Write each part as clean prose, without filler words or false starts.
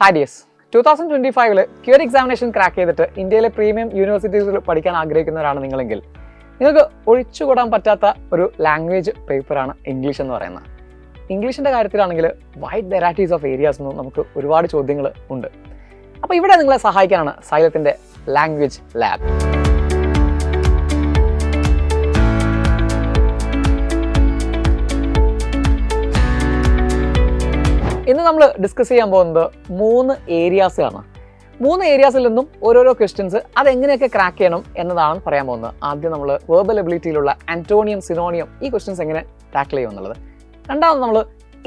Hi dears, 2025 ക്യൂർ examination crack ചെയ്തിട്ട് ഇന്ത്യയിലെ പ്രീമിയം യൂണിവേഴ്സിറ്റീസിൽ പഠിക്കാൻ ആഗ്രഹിക്കുന്നവരാണ് നിങ്ങളെങ്കിൽ നിങ്ങൾക്ക് ഒഴിച്ചുകൂടാൻ പറ്റാത്ത ഒരു ലാംഗ്വേജ് പേപ്പറാണ് ഇംഗ്ലീഷ് എന്ന് പറയുന്നത്. ഇംഗ്ലീഷിൻ്റെ കാര്യത്തിലാണെങ്കിൽ വൈഡ് വെറൈറ്റീസ് ഓഫ് ഏരിയാസ് എന്നും നമുക്ക് ഒരുപാട് ചോദ്യങ്ങൾ ഉണ്ട്. അപ്പോൾ ഇവിടെ നിങ്ങളെ സഹായിക്കാനാണ് സൈലത്തിൻ്റെ ലാംഗ്വേജ് ലാബ്. ഇന്ന് നമ്മൾ ഡിസ്കസ് ചെയ്യാൻ പോകുന്നത് 3 ഏരിയാസാണ്. 3 ഏരിയാസിൽ നിന്നും ഓരോരോ ക്വസ്റ്റ്യൻസ് അതെങ്ങനെയൊക്കെ ക്രാക്ക് ചെയ്യണം എന്നതാണ് പറയാൻ പോകുന്നത്. ആദ്യം നമ്മൾ വെർബൽ എബിലിറ്റിയിലുള്ള ആന്റോണിയം, സിനോണിയം ഈ ക്വസ്റ്റ്യൻസ് എങ്ങനെ ടാക്കിൾ ചെയ്യും എന്നുള്ളത്. രണ്ടാമത് നമ്മൾ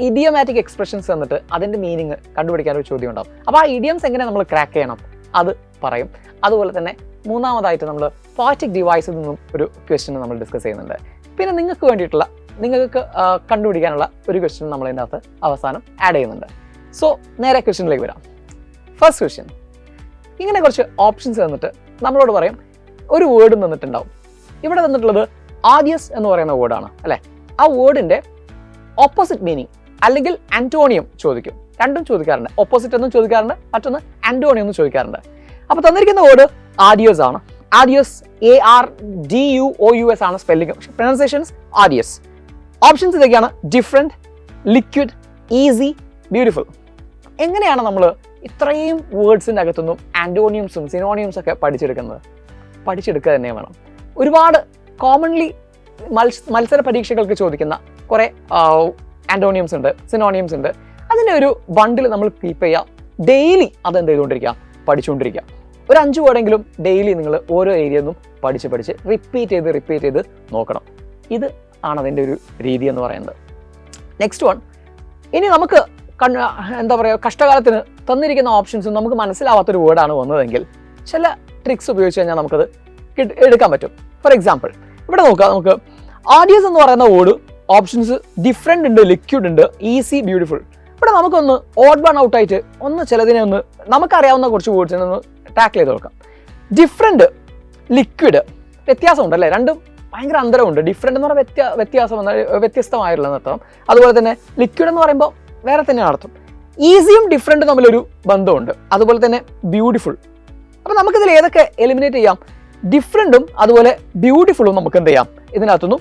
ഇഡിയോമാറ്റിക് എക്സ്പ്രഷൻസ് എന്നിട്ട് അതിൻ്റെ മീനിങ് കണ്ടുപിടിക്കാൻ ഒരു ചോദ്യം ഉണ്ടാവും. അപ്പോൾ ആ ഇഡിയംസ് എങ്ങനെ നമ്മൾ ക്രാക്ക് ചെയ്യണം അത് പറയും. അതുപോലെ തന്നെ മൂന്നാമതായിട്ട് നമ്മൾ പോയറ്റിക് ഡിവൈസിൽ നിന്നും ഒരു ക്വസ്റ്റ്യൻ നമ്മൾ ഡിസ്കസ് ചെയ്യുന്നുണ്ട്. പിന്നെ നിങ്ങൾക്ക് കണ്ടുപിടിക്കാനുള്ള ഒരു ക്വസ്റ്റ്യൻ നമ്മൾ ഇതിൻ്റെ അകത്ത് അവസാനം ആഡ് ചെയ്യുന്നുണ്ട്. സോ നേരെ ക്വസ്റ്റ്യനിലേക്ക് വരാം. ഫസ്റ്റ് ക്വസ്റ്റ്യൻ, ഇങ്ങനെ കുറച്ച് ഓപ്ഷൻസ് തന്നിട്ട് നമ്മളോട് പറയും ഒരു വേർഡ് തന്നിട്ടുണ്ടാവും. ഇവിടെ തന്നിട്ടുള്ളത് ആദിയസ് എന്ന് പറയുന്ന വേർഡാണ് അല്ലേ. ആ വേർഡിൻ്റെ ഓപ്പോസിറ്റ് മീനിങ് അല്ലെങ്കിൽ ആന്റോണിയം ചോദിക്കും. രണ്ടും ചോദിക്കാറുണ്ട്. ഓപ്പോസിറ്റ് എന്നും ചോദിക്കാറുണ്ട്, മറ്റൊന്ന് ആന്റോണിയം എന്നും ചോദിക്കാറുണ്ട്. അപ്പോൾ തന്നിരിക്കുന്ന വേർഡ് ആദിയസ് ആണ്. ആദിയസ് ARDUOUS ആണ് സ്പെല്ലിംഗ്. പ്രൊനൗൺസിയേഷൻസ് ആദിയസ്. ഓപ്ഷൻസ് ഇതൊക്കെയാണ്: ഡിഫറെൻറ്റ്, ലിക്വിഡ്, ഈസി, ബ്യൂട്ടിഫുൾ. എങ്ങനെയാണ് നമ്മൾ ഇത്രയും വേർഡ്സിൻ്റെ അകത്തുനിന്നും ആന്റോണിയംസും സിനോണിയംസും ഒക്കെ പഠിച്ചെടുക്കുക തന്നെ വേണം. ഒരുപാട് കോമൺലി മത്സര പരീക്ഷകൾക്ക് ചോദിക്കുന്ന കുറേ ആന്റോണിയംസ് ഉണ്ട്, സിനോണിയംസ് ഉണ്ട്. അതിൻ്റെ ഒരു ബണ്ടിൽ നമ്മൾ കീപ്പ് ചെയ്യുക. ഡെയിലി അതെന്ത് ചെയ്തുകൊണ്ടിരിക്കുക, പഠിച്ചുകൊണ്ടിരിക്കുക. ഒരു 5 വേർഡെങ്കിലും ഡെയിലി നിങ്ങൾ ഓരോ ഏരിയയിൽ നിന്നും പഠിച്ച് റിപ്പീറ്റ് ചെയ്ത് നോക്കണം. ഇത് ആണ് അതിൻ്റെ ഒരു രീതി എന്ന് പറയുന്നത്. നെക്സ്റ്റ് വൺ, ഇനി നമുക്ക് എന്താ പറയുക, കഷ്ടകാലത്തിന് തന്നിരിക്കുന്ന ഓപ്ഷൻസും നമുക്ക് മനസ്സിലാവാത്തൊരു വേർഡാണ് വന്നതെങ്കിൽ ചില ട്രിക്സ് ഉപയോഗിച്ച് കഴിഞ്ഞാൽ നമുക്കത് എടുക്കാൻ പറ്റും. ഫോർ എക്സാമ്പിൾ ഇവിടെ നോക്കാം, നമുക്ക് ആദിയസ് എന്ന് പറയുന്ന വേർഡ് ഓപ്ഷൻസ് ഡിഫറെൻ്റ് ഉണ്ട്, ലിക്വിഡ് ഉണ്ട്, ഈസി, ബ്യൂട്ടിഫുൾ. ഇവിടെ നമുക്കൊന്ന് ഓഡ് വൺ ഔട്ടായിട്ട് ചിലതിനെ നമുക്കറിയാവുന്ന കുറച്ച് വേർഡ്സിനെ ഒന്ന് ടാക്കിൾ ചെയ്ത് നോക്കാം. ഡിഫറെൻ്റ്, ലിക്വിഡ് വ്യത്യാസമുണ്ട് അല്ലേ, രണ്ടും ഭയങ്കര അന്തരമുണ്ട്. ഡിഫറെൻ്റ് എന്ന് പറഞ്ഞാൽ വ്യത്യസ്തമായിട്ടുള്ള അർത്ഥം. അതുപോലെ തന്നെ ലിക്വിഡ് എന്ന് പറയുമ്പോൾ വേറെ തന്നെയാണ് അർത്ഥം. ഈസിയും ഡിഫറെൻ്റ് തമ്മിലൊരു ബന്ധമുണ്ട്. അതുപോലെ തന്നെ ബ്യൂട്ടിഫുൾ. അപ്പോൾ നമുക്കിതിൽ ഏതൊക്കെ എലിമിനേറ്റ് ചെയ്യാം? ഡിഫറെൻറ്റും അതുപോലെ ബ്യൂട്ടിഫുള്ളും നമുക്ക് എന്ത് ചെയ്യാം, ഇതിനകത്തൊന്നും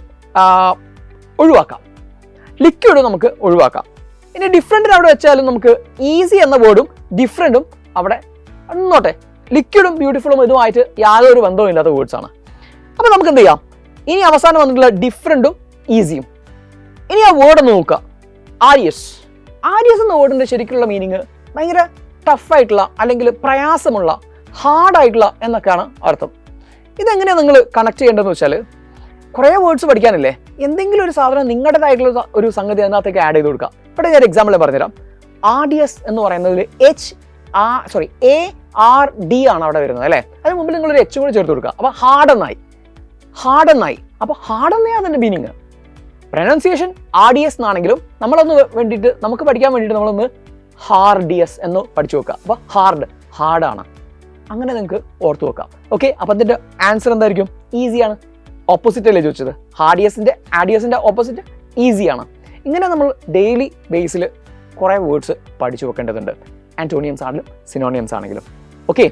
ഒഴിവാക്കാം. ലിക്വിഡും നമുക്ക് ഒഴിവാക്കാം. ഇനി ഡിഫറെൻറ്റിന് അവിടെ വെച്ചാലും നമുക്ക് ഈസി എന്ന വേർഡും ഡിഫറെൻറ്റും അവിടെ നോട്ടെ. ലിക്വിഡും ബ്യൂട്ടിഫുള്ളും ഇതുമായിട്ട് യാതൊരു ബന്ധവും ഇല്ലാത്ത വേർഡ്സാണ്. അപ്പോൾ നമുക്ക് എന്ത് ചെയ്യാം, ഇനി അവസാനം വന്നിട്ടുള്ള ഡിഫറെൻറ്റും ഈസിയും. ഇനി ആ വേർഡ് ഒന്ന് നോക്കുക, ആരിയസ്. ആരിയസ് എന്ന വേർഡിൻ്റെ ശരിക്കുള്ള മീനിങ് ഭയങ്കര ടഫായിട്ടുള്ള അല്ലെങ്കിൽ പ്രയാസമുള്ള, ഹാർഡായിട്ടുള്ള എന്നൊക്കെയാണ് അർത്ഥം. ഇതെങ്ങനെയാണ് നിങ്ങൾ കണക്ട് ചെയ്യേണ്ടതെന്ന് വെച്ചാൽ, കുറേ വേർഡ്സ് പഠിക്കാനില്ലേ, എന്തെങ്കിലും ഒരു സാധനം നിങ്ങളുടേതായിട്ടുള്ള ഒരു സംഗതി അതിനകത്തേക്ക് ആഡ് ചെയ്ത് കൊടുക്കുക. ഇവിടെ ഞാൻ എക്സാമ്പിൾ പറഞ്ഞുതരാം. ആർഡിയസ് എന്ന് പറയുന്നതിൽ ARD ആണ് അവിടെ വരുന്നത് അല്ലേ. അതിന് മുമ്പിൽ നിങ്ങളൊരു H കൂടി ചേർത്ത് കൊടുക്കുക. അപ്പോൾ ഹാർഡെന്നായി. അപ്പോൾ ഹാർഡെന്നേ അതിൻ്റെ മീനിങ്. പ്രൊനൗൺസിയേഷൻ ആർഡിയസ് എന്നാണെങ്കിലും നമുക്ക് പഠിക്കാൻ വേണ്ടിയിട്ട് നമ്മളൊന്ന് ഹാർഡിയസ് എന്ന് പഠിച്ചു വെക്കുക. അപ്പോൾ ഹാർഡാണ്. അങ്ങനെ നിങ്ങൾക്ക് ഓർത്ത് വെക്കാം. ഓക്കെ, അപ്പോൾ അതിൻ്റെ ആൻസർ എന്തായിരിക്കും? ഈസിയാണ്. ഓപ്പോസിറ്റ് അല്ലേ ചോദിച്ചത്? ആഡിയസിൻ്റെ ഓപ്പോസിറ്റ് ഈസിയാണ്. ഇങ്ങനെ നമ്മൾ ഡെയിലി ബേസിൽ കുറേ വേർഡ്സ് പഠിച്ചു വെക്കേണ്ടതുണ്ട്. ആന്റോണിയംസ് ആണെങ്കിലും സിനോണിയംസ് ആണെങ്കിലും. ഓക്കെ,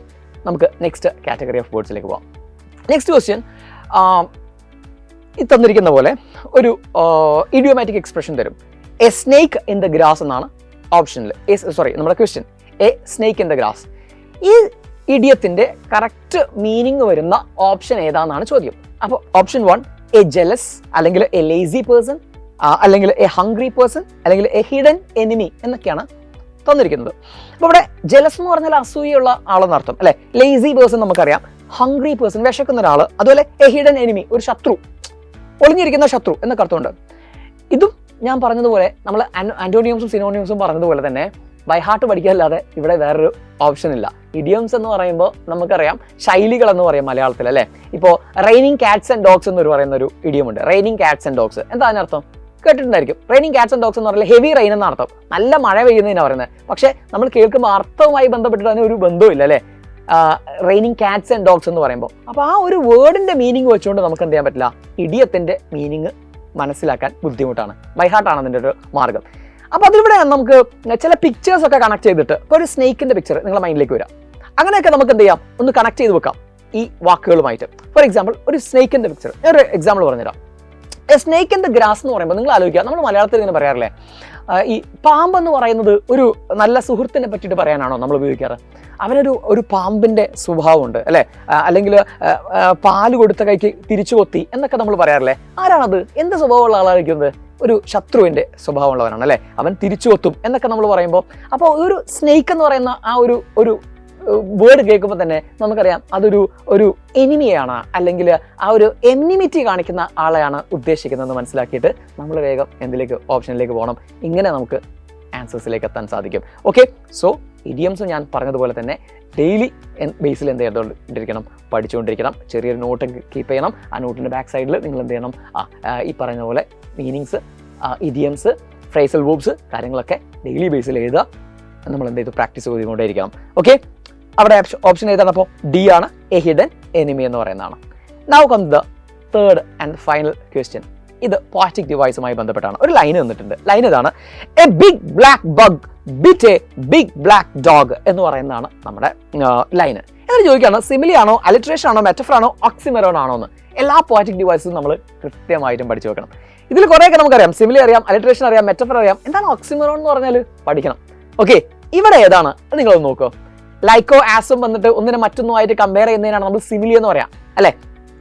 നമുക്ക് നെക്സ്റ്റ് കാറ്റഗറി ഓഫ് വേർഡ്സിലേക്ക് പോകാം. നെക്സ്റ്റ് ക്വസ്റ്റ്യൻ, ഈ തന്നിരിക്കുന്ന പോലെ ഒരു ഇഡിയോമാറ്റിക് എക്സ്പ്രഷൻ തരും. A snake in the grass എന്നാണ് ഓപ്ഷനിൽ. നമ്മുടെ question A snake in the grass. ഈ ഇഡിയത്തിൻ്റെ കറക്റ്റ് മീനിങ് വരുന്ന ഓപ്ഷൻ ഏതാണെന്നാണ് ചോദ്യം. അപ്പോൾ ഓപ്ഷൻ 1 എ ജെലസ്, അല്ലെങ്കിൽ എ ലേസി പേഴ്സൺ, അല്ലെങ്കിൽ എ ഹംഗ്രി പേഴ്സൺ, അല്ലെങ്കിൽ എ ഹിഡൻ എനിമി എന്നൊക്കെയാണ് തന്നിരിക്കുന്നത്. അപ്പോൾ ഇവിടെ ജെലസ് എന്ന് പറഞ്ഞാൽ അസൂയുള്ള ആളെന്നർത്ഥം അല്ലെ. ലേസി പേഴ്സൺ നമുക്കറിയാം. ഹംഗ്രി പേഴ്സൺ വിശക്കുന്ന ഒരാൾ. അതുപോലെ എ ഹിഡൻ എനിമി, ഒരു ശത്രു, ഒളിഞ്ഞിരിക്കുന്ന ശത്രു എന്നൊക്കെ അർത്ഥമുണ്ട്. ഇതും ഞാൻ പറഞ്ഞതുപോലെ നമ്മൾ ആന്റോണിയംസും സിനോണിയംസും പറഞ്ഞതുപോലെ തന്നെ ബൈ ഹാർട്ട് പഠിക്കാനല്ലാതെ ഇവിടെ വേറൊരു ഓപ്ഷൻ ഇല്ല. ഇഡിയംസ് എന്ന് പറയുമ്പോൾ നമുക്കറിയാം ശൈലികൾ എന്ന് പറയും മലയാളത്തിൽ അല്ലേ. ഇപ്പോൾ റെയിനിങ് കാറ്റ്സ് ആൻഡ് ഡോഗ്സ് എന്ന് പറയുന്ന ഒരു ഇഡിയം ഉണ്ട്. റെയിനിങ് കാറ്റ്സ് ആൻഡ് ഡോഗ്സ് എന്താ അതിനർത്ഥം? കേട്ടിട്ടുണ്ടായിരിക്കും. റെയിനിങ് കാറ്റ്സ് ആൻഡ് ഡോഗ്സ് എന്ന് പറഞ്ഞാൽ ഹെവി റെയിൻ എന്ന അർത്ഥം, നല്ല മഴ പെയ്യുന്നതിനാണ് പറയുന്നത്. പക്ഷേ നമ്മൾ കേൾക്കുമ്പോൾ അർത്ഥവുമായി ബന്ധപ്പെട്ടിട്ട് അതിന് ഒരു ബന്ധവും ഇല്ല അല്ലേ, റെയിനിങ് കാറ്റ്സ് ആൻഡ് ഡോഗ്സ് എന്ന് പറയുമ്പോൾ. അപ്പോൾ ആ ഒരു വേർഡിൻ്റെ മീനിങ് വെച്ചുകൊണ്ട് നമുക്ക് എന്ത് ചെയ്യാൻ പറ്റില്ല, ഇഡിയത്തിൻ്റെ മീനിങ് മനസ്സിലാക്കാൻ ബുദ്ധിമുട്ടാണ്. ബൈ ഹാർട്ടാണ് അതിൻ്റെ ഒരു മാർഗം. അപ്പോൾ അതിലൂടെ നമുക്ക് ചില പിക്ചേഴ്സ് ഒക്കെ കണക്ട് ചെയ്തിട്ട് ഇപ്പോൾ ഒരു സ്നേക്കിന്റെ പിക്ചർ നിങ്ങളുടെ മൈൻഡിലേക്ക് വരാം. അങ്ങനെയൊക്കെ നമുക്ക് എന്ത് ചെയ്യാം, ഒന്ന് കണക്ട് ചെയ്ത് വെക്കാം ഈ വാക്കുകളുമായിട്ട്. ഫോർ എക്സാമ്പിൾ ഒരു സ്നേക്കിന്റെ പിക്ചർ ഒരു എക്സാമ്പിൾ പറഞ്ഞുതരാം. സ്നേക്ക് ഇൻ ദ ഗ്രാസ് എന്ന് പറയുമ്പോൾ നിങ്ങൾ ആലോചിക്കുക, നമ്മൾ മലയാളത്തിൽ ഇങ്ങനെ പറയാറില്ലേ, ഈ പാമ്പെന്ന് പറയുന്നത് ഒരു നല്ല സുഹൃത്തിനെ പറ്റിയിട്ട് പറയാനാണോ നമ്മൾ ഉപയോഗിക്കാറ്? അവനൊരു പാമ്പിന്റെ സ്വഭാവമുണ്ട് അല്ലെ, അല്ലെങ്കിൽ പാല് കൊടുത്ത കൈക്ക് തിരിച്ചു കൊത്തി എന്നൊക്കെ നമ്മൾ പറയാറില്ലേ. ആരാണത്? എന്ത് സ്വഭാവമുള്ള ആളായിരിക്കുന്നത്? ഒരു ശത്രുവിന്റെ സ്വഭാവമുള്ളവനാണ് അല്ലെ, അവൻ തിരിച്ചു കൊത്തും എന്നൊക്കെ നമ്മൾ പറയുമ്പോൾ, അപ്പോൾ ഒരു സ്നേക്ക് എന്ന് പറയുന്ന ആ ഒരു വേർഡ് കേൾക്കുമ്പോൾ തന്നെ നമുക്കറിയാം അതൊരു എനിമിയാണ്, അല്ലെങ്കിൽ ആ ഒരു എനിമിറ്റി കാണിക്കുന്ന ആളെയാണ് ഉദ്ദേശിക്കുന്നതെന്ന് മനസ്സിലാക്കിയിട്ട് നമ്മൾ വേഗം എന്തിലേക്ക്, ഓപ്ഷനിലേക്ക് പോകണം. ഇങ്ങനെ നമുക്ക് ആൻസേഴ്സിലേക്ക് എത്താൻ സാധിക്കും. ഓക്കെ, സോ ഇഡിയംസ് ഞാൻ പറഞ്ഞതുപോലെ തന്നെ ഡെയിലി ബേസിൽ എന്ത് ചെയ്തുകൊണ്ടിരിക്കണം, പഠിച്ചുകൊണ്ടിരിക്കണം. ചെറിയൊരു നോട്ട് കീപ്പ് ചെയ്യണം. ആ നോട്ടിൻ്റെ ബാക്ക് സൈഡിൽ നിങ്ങൾ എന്ത് ചെയ്യണം, ഈ പറയുന്ന പോലെ മീനിങ്സ്, ഇഡിയംസ്, ഫ്രേസൽ വേർബ്സ് കാര്യങ്ങളൊക്കെ ഡെയിലി ബേസിൽ എഴുതുക. നമ്മൾ എന്ത് ചെയ്തു, പ്രാക്ടീസ് ചെയ്തുകൊണ്ടേയിരിക്കണം. ഓക്കെ, അവിടെ ഓപ്ഷൻ ഏതാണ്? അപ്പോൾ ഡി ആണ്, എ ഹിഡൻ എനിമി എന്ന് പറയുന്നതാണ്. Now come the third and final question. ഇത് പോയറ്റിക് ഡിവൈസുമായി ബന്ധപ്പെട്ടാണ്. ഒരു ലൈൻ തന്നിട്ടുണ്ട്. ലൈൻ ഇതാണ്: a big black bug bit a big black dog എന്ന് പറയുന്നതാണ് നമ്മുടെ ലൈന്. എന്നിട്ട് ചോദിക്കുകയാണ്, സിമിലി ആണോ, അലിട്രേഷൻ ആണോ, മെറ്റഫർ ആണോ, ഓക്സിമറോൺ ആണോ എന്ന്. എല്ലാ പോയറ്റിക് ഡിവൈസും നമ്മൾ കൃത്യമായിട്ടും പഠിച്ചു വെക്കണം. ഇതിൽ കുറേയൊക്കെ നമുക്കറിയാം, സിമിലി അറിയാം, അലിട്രേഷൻ അറിയാം, മെറ്റഫർ അറിയാം. എന്താണ് ഓക്സിമറോൺ എന്ന് പറഞ്ഞാൽ പഠിക്കണം. ഓക്കെ, ഇവിടെ ഏതാണ് നിങ്ങളൊന്ന് നോക്കൂ. ലൈക്കോ ആസും വന്നിട്ട് ഒന്നിനെ മറ്റൊന്നുമായിട്ട് കമ്പയർ ചെയ്യുന്നതിനാണ് നമ്മൾ സിമിലി എന്ന് പറയാം അല്ലെ.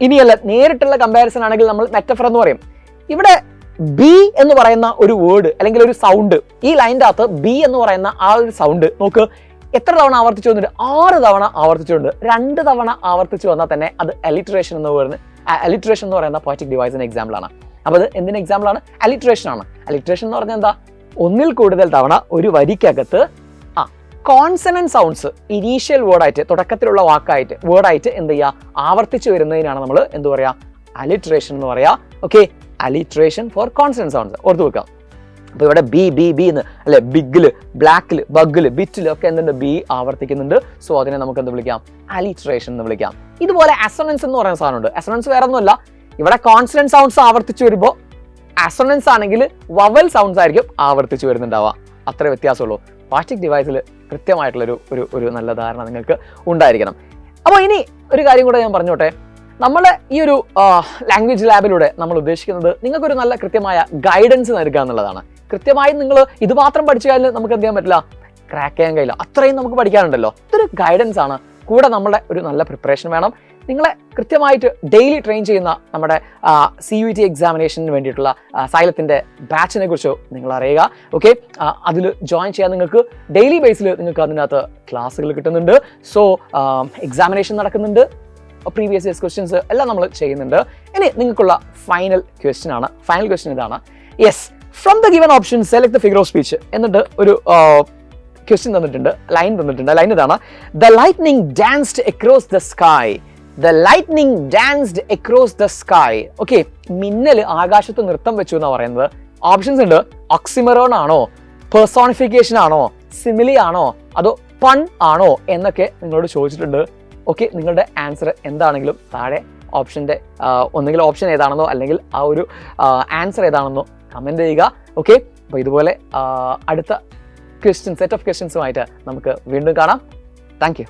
ഇനിയല്ല, നേരിട്ടുള്ള കമ്പാരിസൺ ആണെങ്കിൽ നമ്മൾ മെറ്റഫർ എന്ന് പറയും. ഇവിടെ ബി എന്ന് പറയുന്ന ഒരു വേർഡ് അല്ലെങ്കിൽ ഒരു സൗണ്ട്, ഈ ലൈൻ്റെ അകത്ത് ബി എന്ന് പറയുന്ന ആ ഒരു സൗണ്ട് നോക്ക്, എത്ര തവണ ആവർത്തിച്ചു വന്നിട്ട്? 6 തവണ ആവർത്തിച്ചുകൊണ്ട് 2 തവണ ആവർത്തിച്ചു വന്നാൽ തന്നെ അത് അലിട്രേഷൻ എന്ന് പറയുന്നത്, അലിട്രേഷൻ എന്ന് പറയുന്ന പോയറ്റിക് ഡിവൈസിന് എക്സാമ്പിൾ ആണ്. അപ്പോൾ അത് എന്തിന് എക്സാമ്പിൾ ആണ്? അലിട്രേഷൻ ആണ്. അലിട്രേഷൻ എന്ന് പറഞ്ഞാൽ എന്താ? ഒന്നിൽ കൂടുതൽ തവണ ഒരു വരിക്കകത്ത് കോൺസണന്റ് സൗണ്ട്സ് ഇനീഷ്യൽ വേർഡായിട്ട്, തുടക്കത്തിലുള്ള വാക്കായിട്ട്, വേർഡായിട്ട് എന്ത് ചെയ്യുക, ആവർത്തിച്ച് വരുന്നതിനാണ് നമ്മൾ എന്ത് പറയുക, അലിട്രേഷൻ എന്ന് പറയാ. Okay, alliteration for consonant sounds ഓർത്ത് വെക്കാം. അപ്പോൾ ഇവിടെ ബി ബി ബി എന്ന് അല്ലെ, ബിഗില്, ബ്ലാക്കില്, ബഗില്, ബിറ്റില് ഒക്കെ എന്തുണ്ട്, ബി ആവർത്തിക്കുന്നുണ്ട്. സോ അതിനെ നമുക്ക് എന്ത് വിളിക്കാം, അലിട്രേഷൻ എന്ന് വിളിക്കാം. ഇതുപോലെ അസൊണൻസ് എന്ന് പറയുന്ന സാധനമുണ്ട്. അസൊണൻസ് വേറെ ഒന്നുമല്ല, ഇവിടെ കോൺസണന്റ് സൗണ്ട്സ് ആവർത്തിച്ച് വരുമ്പോൾ അസൊണൻസ് ആണെങ്കിൽ വവൽ സൗണ്ട്സ് ആയിരിക്കും ആവർത്തിച്ച് വരുന്നുണ്ടാവുക. അത്ര വ്യത്യാസമുള്ളൂ. പോയറ്റിക് ഡിവൈസിൽ കൃത്യമായിട്ടുള്ളൊരു ഒരു നല്ല ധാരണ നിങ്ങൾക്ക് ഉണ്ടായിരിക്കണം. അപ്പോൾ ഇനി ഒരു കാര്യം കൂടെ ഞാൻ പറഞ്ഞോട്ടെ. നമ്മുടെ ഈ ഒരു ലാംഗ്വേജ് ലാബിലൂടെ നമ്മൾ ഉദ്ദേശിക്കുന്നത് നിങ്ങൾക്കൊരു നല്ല കൃത്യമായ ഗൈഡൻസ് നൽകുക എന്നുള്ളതാണ്. കൃത്യമായി നിങ്ങൾ ഇത് മാത്രം പഠിച്ചു കഴിഞ്ഞാൽ നമുക്ക് എന്ത് ചെയ്യാൻ പറ്റില്ല, ക്രാക്ക് ചെയ്യാൻ കഴിയില്ല. അത്രയും നമുക്ക് പഠിക്കാനുണ്ടല്ലോ. ഇതൊരു ഗൈഡൻസ് ആണ്. കൂടെ നമ്മുടെ ഒരു നല്ല പ്രിപ്പറേഷൻ വേണം. നിങ്ങളെ കൃത്യമായിട്ട് ഡെയിലി ട്രെയിൻ ചെയ്യുന്ന നമ്മുടെ CUET എക്സാമിനേഷന് വേണ്ടിയിട്ടുള്ള സൈലത്തിൻ്റെ ബാച്ചിനെ കുറിച്ച് നിങ്ങൾ അറിയുക. ഓക്കെ, അതിൽ ജോയിൻ ചെയ്യാൻ നിങ്ങൾക്ക് ഡെയിലി ബേസിൽ നിങ്ങൾക്ക് അതിനകത്ത് ക്ലാസ്സുകൾ കിട്ടുന്നുണ്ട്. സോ എക്സാമിനേഷൻ നടക്കുന്നുണ്ട്, പ്രീവിയസ് ഇയേഴ്സ് ക്വസ്റ്റ്യൻസ് എല്ലാം നമ്മൾ ചെയ്യുന്നുണ്ട്. ഇനി നിങ്ങൾക്കുള്ള ഫൈനൽ ക്വസ്റ്റ്യൻ ആണ്. ഫൈനൽ ക്വസ്റ്റ്യൻ ഇതാണ്: yes, from the given option select the figure of speech. എന്നിട്ട് ഒരു ക്വസ്റ്റ്യൻ തന്നിട്ടുണ്ട്, ലൈൻ തന്നിട്ടുണ്ട്. ലൈൻ ഇതാണ്: the lightning danced across the sky. The lightning danced across the sky. Okay, മിന്നൽ ആകാശത്ത് നൃത്തം വെച്ചു എന്ന് പറയുന്നത്. ഓപ്ഷൻസ് ഉണ്ട്: ഓക്സിമറോൺ ആണോ, പേഴ്സോണിഫിക്കേഷൻ ആണോ, സിമിലി ആണോ, അതോ പൺ ആണോ എന്നൊക്കെ നിങ്ങളോട് ചോദിച്ചിട്ടുണ്ട്. ഓക്കെ, നിങ്ങളുടെ ആൻസർ എന്താണെങ്കിലും താഴെ ഓപ്ഷൻ്റെ ഒന്നെങ്കിൽ ഓപ്ഷൻ ഏതാണെന്നോ അല്ലെങ്കിൽ ആ ഒരു ആൻസർ ഏതാണെന്നോ കമൻറ്റ് ചെയ്യുക. ഓക്കെ, അപ്പോൾ ഇതുപോലെ അടുത്ത സെറ്റ് ഓഫ് ക്വസ്റ്റ്യൻസുമായിട്ട് നമുക്ക് വീണ്ടും കാണാം. Thank you.